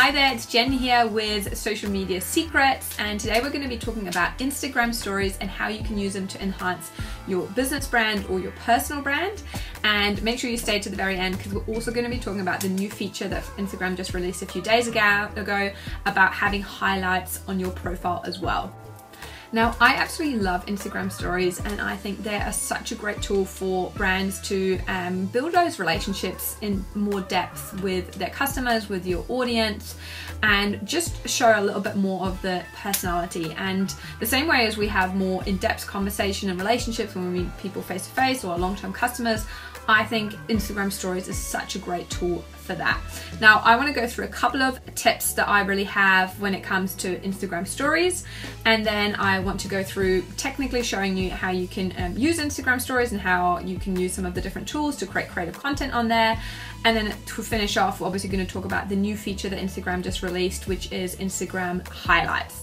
Hi there, it's Jen here with Social Media Secrets, and today we're going to be talking about Instagram stories and how you can use them to enhance your business brand or your personal brand. And make sure you stay to the very end because we're also going to be talking about the new feature that Instagram just released a few days ago about having highlights on your profile as well. Now, I absolutely love Instagram stories, and I think they are such a great tool for brands to build those relationships in more depth with their customers, with your audience, and just show a little bit more of the personality. And the same way as we have more in-depth conversation and relationships when we meet people face to face or long-term customers, I think Instagram stories is such a great tool for that. Now, I want to go through a couple of tips that I really have when it comes to Instagram stories, and then I want to go through technically showing you how you can use Instagram stories and how you can use some of the different tools to create creative content on there. And then to finish off, we're obviously going to talk about the new feature that Instagram just released, which is Instagram highlights.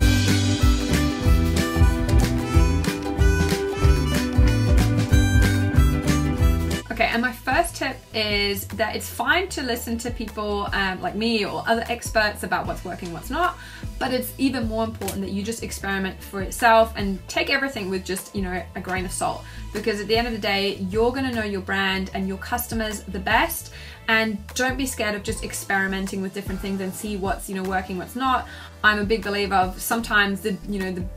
Okay, and my first tip is that it's fine to listen to people like me or other experts about what's working, what's not, but it's even more important that you just experiment for yourself and take everything with just, a grain of salt. Because at the end of the day, you're gonna know your brand and your customers the best, and don't be scared of just experimenting with different things and see what's working, what's not. I'm a big believer of sometimes the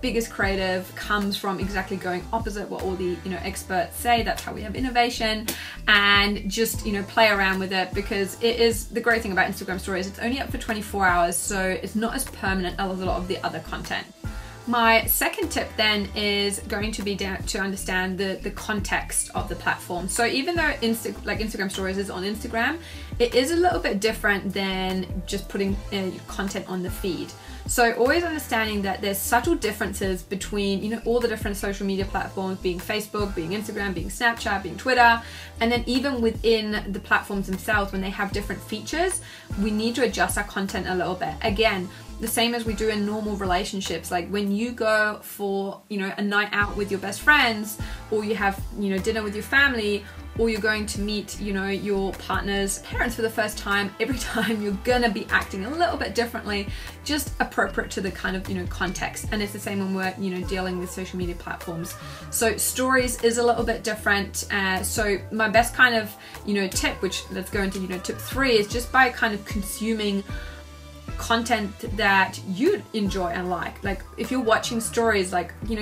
biggest creative comes from exactly going opposite what all the experts say. That's how we have innovation, and just play around with it, because it is the great thing about Instagram stories. It's only up for 24 hours, so it's not as permanent as a lot of the other content. My second tip then is going to be to understand the context of the platform. So even though Instagram stories is on Instagram, it is a little bit different than just putting content on the feed. So always understanding that there's subtle differences between all the different social media platforms, being Facebook, being Instagram, being Snapchat, being Twitter, and then even within the platforms themselves, when they have different features, we need to adjust our content a little bit. Again, the same as we do in normal relationships. Like when you go for a night out with your best friends, or you have dinner with your family, or you're going to meet your partner's parents for the first time, every time you're gonna be acting a little bit differently, just appropriate to the kind of context. And it's the same when we're dealing with social media platforms. So stories is a little bit different. So my best kind of tip, which let's go into tip 3, is just by kind of consuming content that you enjoy and like if you're watching stories,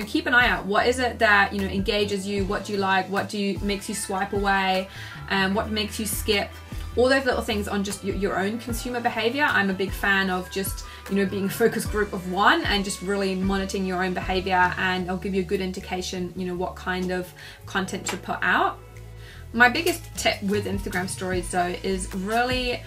keep an eye out. What is it that engages you? What do you like? What makes you swipe away? What makes you skip? All those little things on just your own consumer behavior. I'm a big fan of just being a focus group of one and just really monitoring your own behavior, and I'll give you a good indication what kind of content to put out. My biggest tip with Instagram stories though is really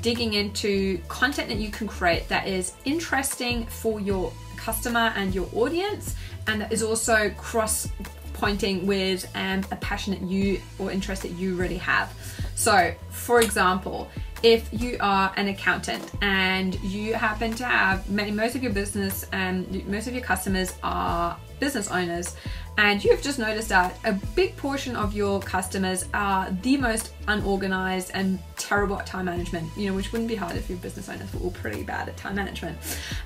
digging into content that you can create that is interesting for your customer and your audience, and that is also cross-pointing with a passion that you or interest that you really have. So, for example, if you are an accountant and you happen to have most of your business and most of your customers are business owners, and you've just noticed that a big portion of your customers are the most unorganized and terrible at time management, which wouldn't be hard if you're business owners. We're all pretty bad at time management.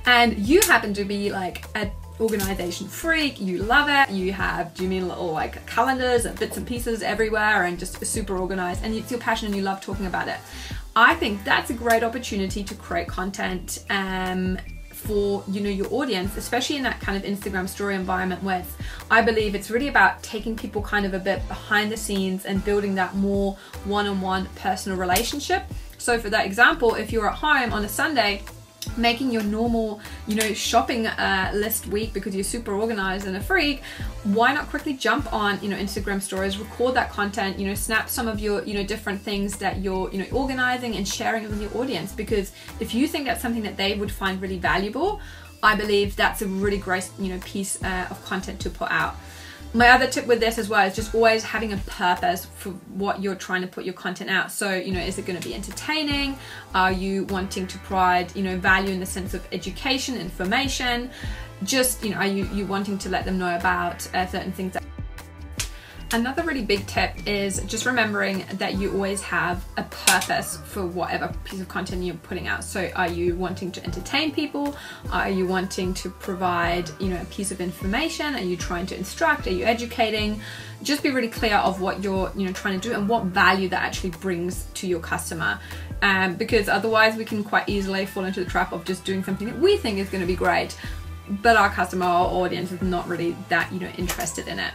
And you happen to be like an organization freak, you love it, you have little calendars and bits and pieces everywhere and just super organized, and it's your passion and you love talking about it. I think that's a great opportunity to create content for your audience, especially in that kind of Instagram story environment, where I believe it's really about taking people kind of a bit behind the scenes and building that more one-on-one personal relationship. So for that example, if you're at home on a Sunday making your normal shopping list week because you're super organized and a freak, why not quickly jump on Instagram stories, record that content, snap some of your different things that you're organizing and sharing it with your audience. Because if you think that's something that they would find really valuable, I believe that's a really great piece of content to put out. My other tip with this as well is just always having a purpose for what you're trying to put your content out. So, is it going to be entertaining? Are you wanting to provide, value in the sense of education, information? Just, are you wanting to let them know about certain things? Another really big tip is just remembering that you always have a purpose for whatever piece of content you're putting out. So are you wanting to entertain people? Are you wanting to provide, you know, a piece of information? Are you trying to instruct? Are you educating? Just be really clear of what you're, you know, trying to do and what value that actually brings to your customer. Because otherwise we can quite easily fall into the trap of just doing something that we think is going to be great, but our customer or audience is not really that, you know, interested in it.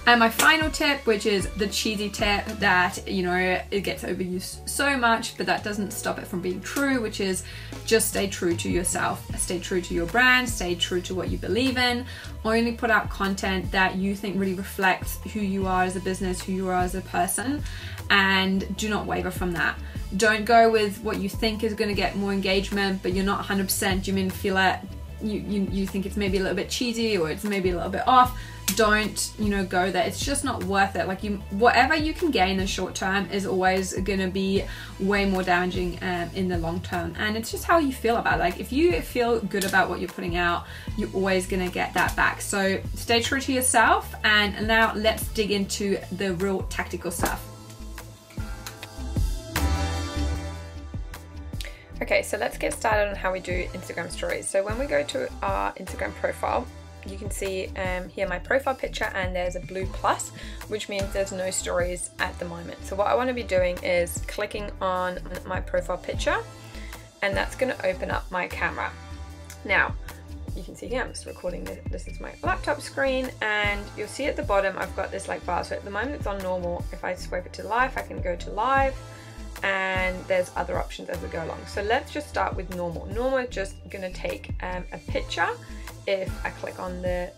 And my final tip, which is the cheesy tip that, you know, it gets overused so much, but that doesn't stop it from being true, which is just stay true to yourself. Stay true to your brand, stay true to what you believe in. Only put out content that you think really reflects who you are as a business, who you are as a person, and do not waver from that. Don't go with what you think is going to get more engagement, but you're not 100%, you feel it, you think it's maybe a little bit cheesy or it's maybe a little bit off. Don't, you know, go there. It's just not worth it. Like, whatever you can gain in the short term is always going to be way more damaging in the long term. And it's just how you feel about it. Like, if you feel good about what you're putting out, you're always going to get that back. So stay true to yourself. And now let's dig into the real tactical stuff. Okay, so let's get started on how we do Instagram stories. So when we go to our Instagram profile, you can see here my profile picture, and there's a blue plus, which means there's no stories at the moment. So what I want to be doing is clicking on my profile picture, and that's going to open up my camera. Now, you can see here I'm just recording this is my laptop screen, and you'll see at the bottom I've got this like bar. So at the moment it's on normal. If I swipe it to live, I can go to live, and there's other options as we go along. So let's just start with normal. Normal is just going to take a picture. If I click on the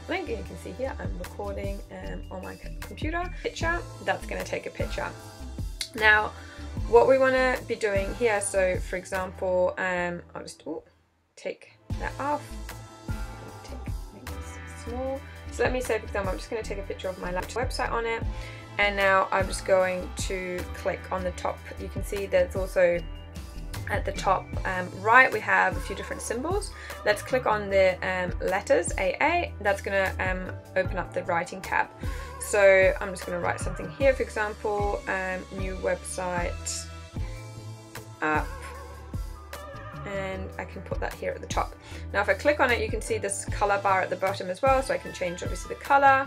link, you can see here I'm recording on my computer picture, that's going to take a picture. Now what we want to be doing here, so for example, I'll just take that off, make this small. So let me say, for example, I'm just going to take a picture of my laptop website on it, and now I'm just going to click on the top. You can see there's also at the top right, we have a few different symbols. Let's click on the letters AA. That's going to open up the writing tab. So I'm just going to write something here, for example, new website up, and I can put that here at the top. Now if I click on it, you can see this color bar at the bottom as well, so I can change obviously the color,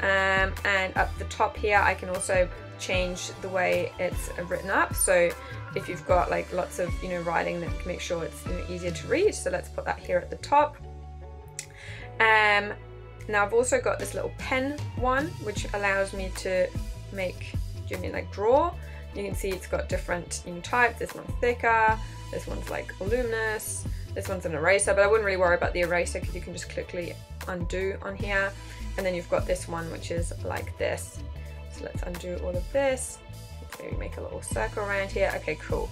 and at the top here I can also change the way it's written up. So if you've got like lots of, you know, writing, that can make sure it's, you know, easier to read. So let's put that here at the top. Now I've also got this little pen one, which allows me to make, like draw. You can see it's got different, you know, types. This one's thicker, this one's like voluminous, this one's an eraser, but I wouldn't really worry about the eraser because you can just quickly undo on here. And then you've got this one, which is like this. So let's undo all of this. Let's maybe make a little circle around here. Okay, cool.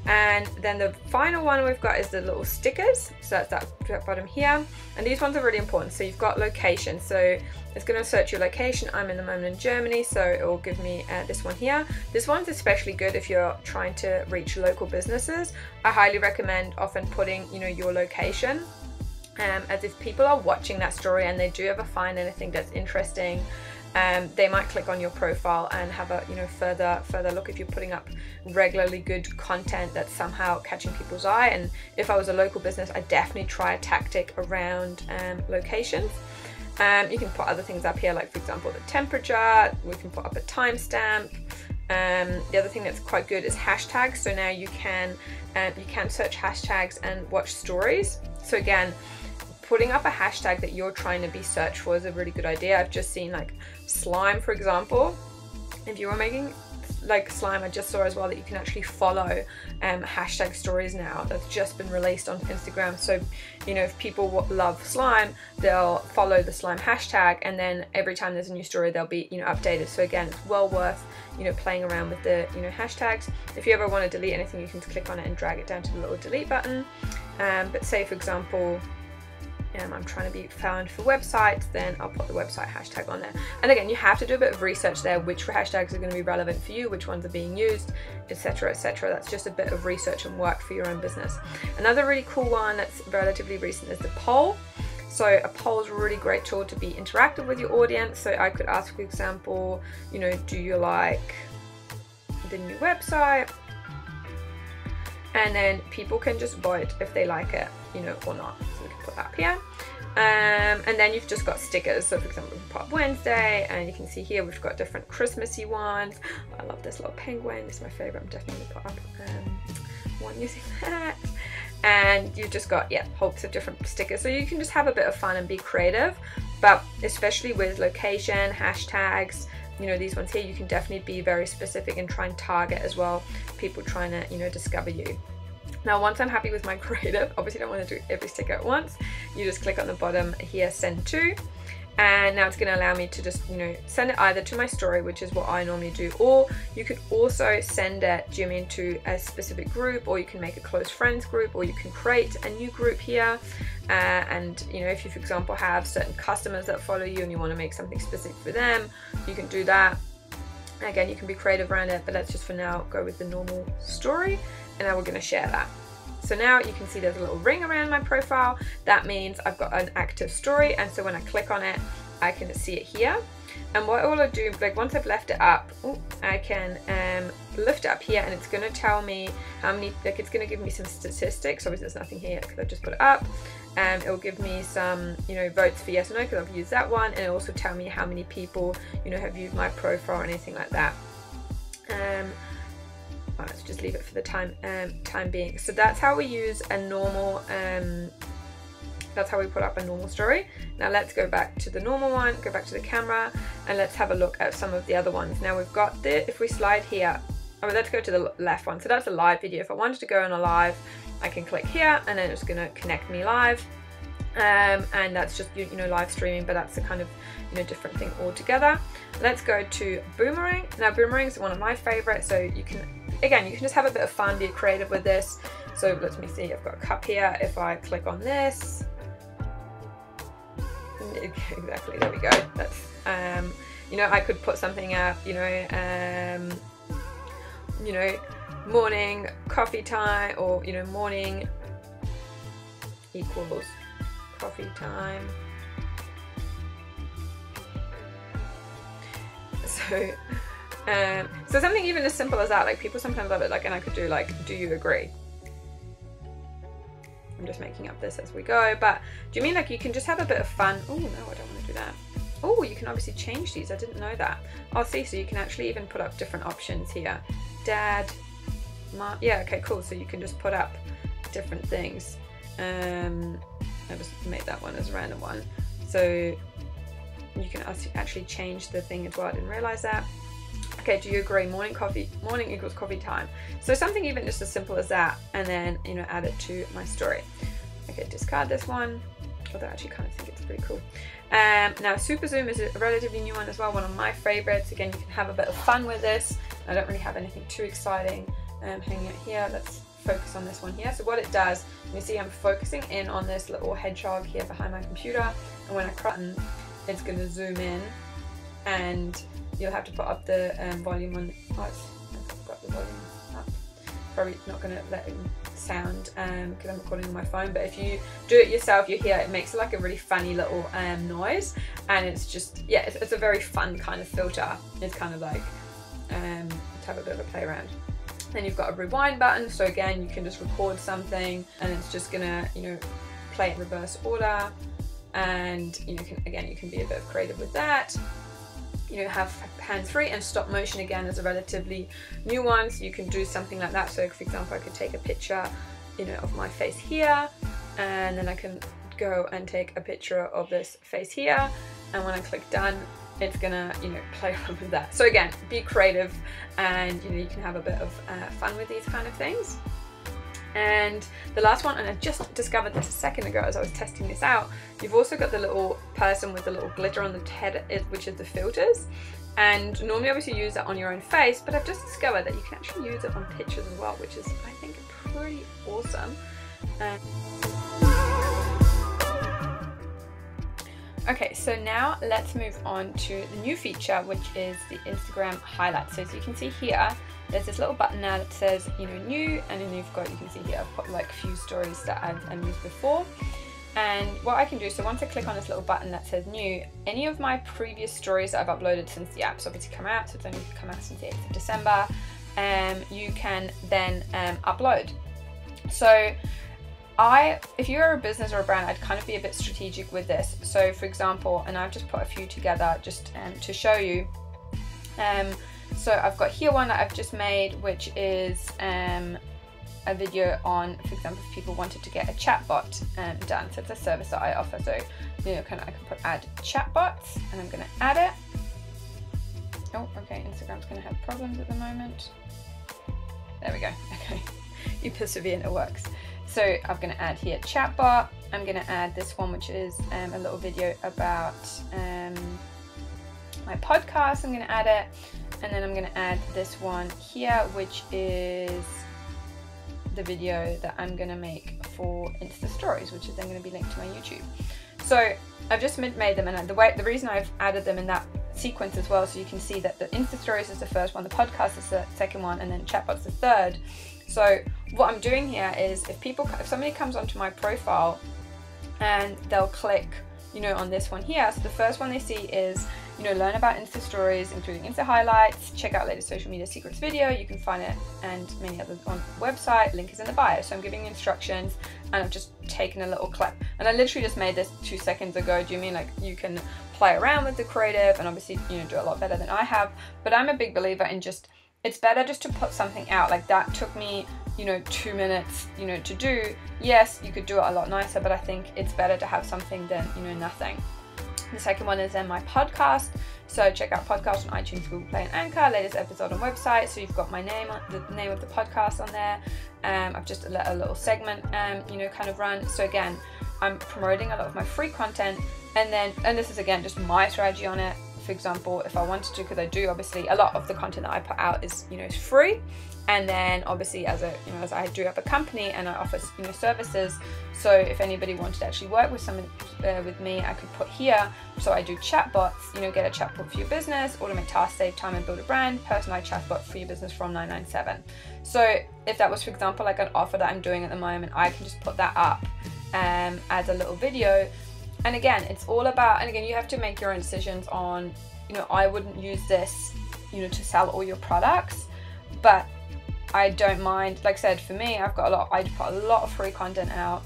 And then the final one we've got is the little stickers. So that's that bottom here. And these ones are really important. So you've got location. So it's going to search your location. I'm in the moment in Germany, so it will give me this one here. This one's especially good if you're trying to reach local businesses. I highly recommend often putting, you know, your location. As if people are watching that story and they do ever find anything that's interesting, they might click on your profile and have a, you know, further look if you're putting up regularly good content that's somehow catching people's eye. And if I was a local business, I'd definitely try a tactic around locations. You can put other things up here, like for example the temperature. We can put up a timestamp. The other thing that's quite good is hashtags. So now you can search hashtags and watch stories. So again, putting up a hashtag that you're trying to be searched for is a really good idea. I've just seen like slime, for example. If you were making like slime, I just saw as well that you can actually follow hashtag stories now. That's just been released on Instagram. So, you know, if people love slime, they'll follow the slime hashtag, and then every time there's a new story, they'll be, you know, updated. So again, it's well worth, you know, playing around with the, you know, hashtags. If you ever want to delete anything, you can click on it and drag it down to the little delete button. But say for example, I'm trying to be found for websites, then I'll put the website hashtag on there. And again, you have to do a bit of research there, which hashtags are going to be relevant for you, which ones are being used, etc, etc. That's just a bit of research and work for your own business. Another really cool one that's relatively recent is the poll. So a poll is a really great tool to be interactive with your audience. So I could ask, for example, you know, do you like the new website? And then people can just vote if they like it, you know, or not. So we can put that up here. And then you've just got stickers. So for example, we can put up Wednesday, and you can see here we've got different Christmassy ones. I love this little penguin. It's my favorite. I'm definitely gonna put up one using that. And you've just got, yeah, heaps of different stickers. So you can just have a bit of fun and be creative, but especially with location, hashtags, you know, these ones here, you can definitely be very specific and try and target as well people trying to, you know, discover you. Now, once I'm happy with my creative, obviously I don't want to do every sticker at once. You just click on the bottom here, send to, and now it's going to allow me to just, you know, send it either to my story, which is what I normally do, or you could also send it, Jimmy, to a specific group, or you can make a close friends group, or you can create a new group here. And you know, if you, for example, have certain customers that follow you and you want to make something specific for them, you can do that. Again, you can be creative around it, but let's just for now go with the normal story, and now we're going to share that. So now you can see there's a little ring around my profile. That means I've got an active story, and so when I click on it, I can see it here. And what I will do, like once I've left it up, I can lift it up here, and it's going to tell me how many, like it's going to give me some statistics. Obviously there's nothing here because I've just put it up. It will give me some, you know, votes for yes or no because I've used that one, and it'll also tell me how many people, you know, have viewed my profile or anything like that. Let's just leave it for the time being. So that's how we use a normal, that's how we put up a normal story. Now let's go back to the normal one, go back to the camera, and let's have a look at some of the other ones. Now we've got the, if we slide here, let's go to the left one. So that's a live video. If I wanted to go on a live, I can click here, and then it's going to connect me live. And that's just, you know, live streaming, but that's a kind of, you know, different thing altogether. Let's go to boomerang. Now boomerang is one of my favorites, so you can, again, you can just have a bit of fun, be creative with this. So let me see, I've got a cup here. If I click on this, exactly, there we go. That's, you know, I could put something up, you know, morning coffee time, or, you know, morning equals coffee time. So something even as simple as that, like people sometimes love it, like, and I could do like, do you agree? I'm just making up this as we go, but do you mean like you can just have a bit of fun? Oh no, I don't want to do that. Oh, you can obviously change these. I didn't know that. Oh, see, so you can actually even put up different options here. Dad, Mom, yeah, okay, cool. So you can just put up different things. I just made that one as a random one. So you can actually change the thing as well. I didn't realize that. Okay, do you agree? Morning equals coffee time. So something even just as simple as that, and then, you know, add it to my story. Okay, discard this one, although I actually kind of think it's pretty cool. Now super zoom is a relatively new one as well, one of my favorites. Again, you can have a bit of fun with this. I don't really have anything too exciting hanging out here. Let's focus on this one here. So what it does, you see I'm focusing in on this little hedgehog here behind my computer, and when I click on, it's going to zoom in, and you'll have to put up the volume on. Oh, I've got the volume up. Probably not going to let it sound because I'm recording on my phone, but if you do it yourself, you hear it makes like a really funny little noise, and it's just, yeah, it's a very fun kind of filter. It's kind of like to have a bit of a play around. Then you've got a rewind button, so again you can just record something and it's just gonna, you know, play in reverse order, and you know, you can be a bit creative with that. You know, have hands-free, and stop motion again is a relatively new one, so you can do something like that. So for example, I could take a picture, you know, of my face here, and then I can go and take a picture of this face here, and when I click done, it's gonna, you know, play on with that. So again, be creative, and you know, you can have a bit of fun with these kind of things. And the last one, and I just discovered this a second ago as I was testing this out, you've also got the little person with the little glitter on the head, which is the filters. And normally obviously you use that on your own face, but I've just discovered that you can actually use it on pictures as well, which is, I think, pretty awesome. Okay, so now let's move on to the new feature, which is the Instagram highlights. So as you can see here, there's this little button now that says, you know, new, and then you can see here I've got like a few stories that I've used before. And what I can do, so once I click on this little button that says new, any of my previous stories that I've uploaded since the app's obviously come out, so it's only come out since the 8th of December, you can then upload. So if you're a business or a brand, I'd kind of be a bit strategic with this. So for example, and I've just put a few together just to show you. So I've got here one that I've just made, which is a video on, for example, if people wanted to get a chatbot done. So it's a service that I offer. So I can put add chatbots, and I'm going to add it. Oh, okay, Instagram's going to have problems at the moment. There we go. Okay, you persevere and it works. So I'm going to add here chatbot. I'm going to add this one, which is a little video about my podcast. I'm going to add it, and then I'm going to add this one here, which is the video that I'm going to make for Insta Stories, which is then going to be linked to my YouTube. So I've just made them, and the reason I've added them in that sequence as well, so you can see that the Insta Stories is the first one, the podcast is the second one, and then chatbot's the third. So what I'm doing here is if somebody comes onto my profile and they'll click, on this one here, so the first one they see is, learn about Insta Stories, including Insta highlights, check out latest social media secrets video, you can find it and many others on the website, link is in the bio. So I'm giving you instructions, and I've just taken a little clip, and I literally just made this 2 seconds ago. Do you mean like you can play around with the creative and obviously, do a lot better than I have, but I'm a big believer in it's better just to put something out. Like that took me, 2 minutes, to do. Yes, you could do it a lot nicer, but I think it's better to have something than, nothing. The second one is then my podcast. So check out podcast on iTunes, Google Play, and Anchor. Latest episode on website. So you've got my name, the name of the podcast on there. I've just let a little segment, kind of run. So again, I'm promoting a lot of my free content, and this is again just my strategy on it. For example, if I wanted to, because I do, obviously a lot of the content that I put out is is free, and then obviously as I do have a company and I offer services, so if anybody wanted to actually work with someone with me, I could put here. So I do chatbots, get a chatbot for your business, automate tasks, save time and build a brand, personalized chatbot for your business from $9.97. So if that was, for example, like an offer that I'm doing at the moment, I can just put that up as a little video. And again, it's all about, and again, you have to make your own decisions on, I wouldn't use this, to sell all your products, but I don't mind. Like I said, for me, I put a lot of free content out,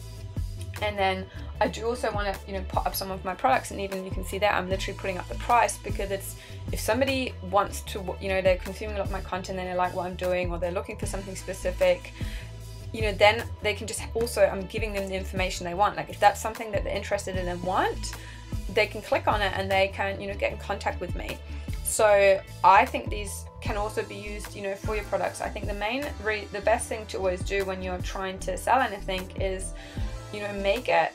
and then I do also want to, put up some of my products, and even you can see that I'm literally putting up the price, because if somebody wants to, they're consuming a lot of my content, and they like what I'm doing, or they're looking for something specific, then they can just also, I'm giving them the information they want. Like if that's something that they're interested in and want, they can click on it and they can, get in contact with me. So I think these can also be used, for your products. I think the best thing to always do when you're trying to sell anything is, make it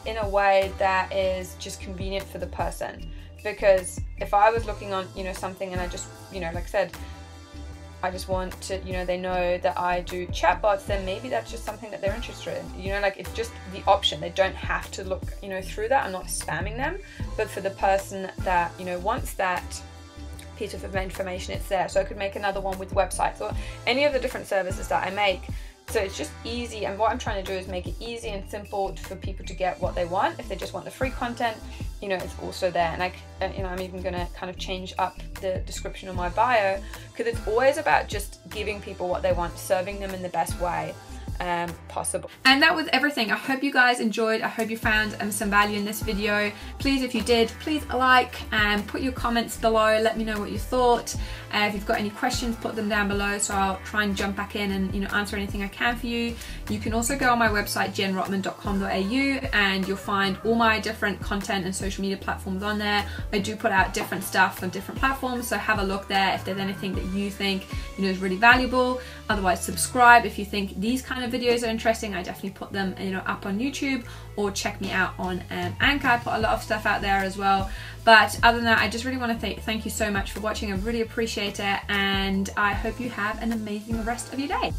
in a way that is just convenient for the person. Because if I was looking on, something, and I just, like I said, I just want to, they know that I do chatbots, then maybe that's just something that they're interested in. Like it's just the option. They don't have to look, through that. I'm not spamming them, but for the person that, wants that piece of information, it's there. So I could make another one with websites or any of the different services that I make. So it's just easy, and what I'm trying to do is make it easy and simple for people to get what they want. If they just want the free content, it's also there. And I'm even going to kind of change up the description of my bio, because it's always about just giving people what they want, serving them in the best way possible. And that was everything. I hope you guys enjoyed. I hope you found some value in this video. Please, if you did, please like and put your comments below. Let me know what you thought. If you've got any questions, put them down below, so I'll try and jump back in and answer anything I can for you. You can also go on my website jenrotman.com.au, and you'll find all my different content and social media platforms on there. I do put out different stuff on different platforms, so have a look there if there's anything that you think is really valuable. Otherwise, subscribe if you think these kind of videos are interesting. I definitely put them up on YouTube, or check me out on Anchor. I put a lot of stuff out there as well. But other than that, I just really want to thank you so much for watching. I really appreciate it, and I hope you have an amazing rest of your day.